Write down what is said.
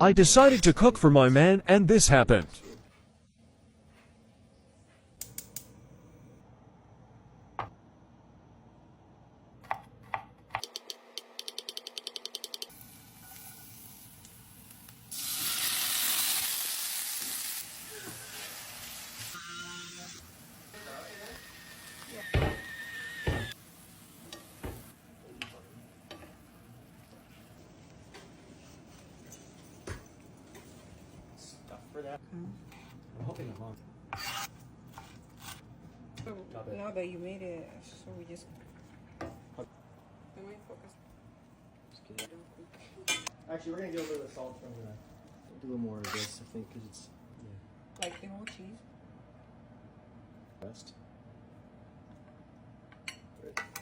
I decided to cook for my man and this happened. For that. I'm hoping I'm on. Now that you made it, so we just. Actually, we're gonna get a little bit of salt from the. Do a little more of this, I think, because it's Like the whole cheese. best. Right.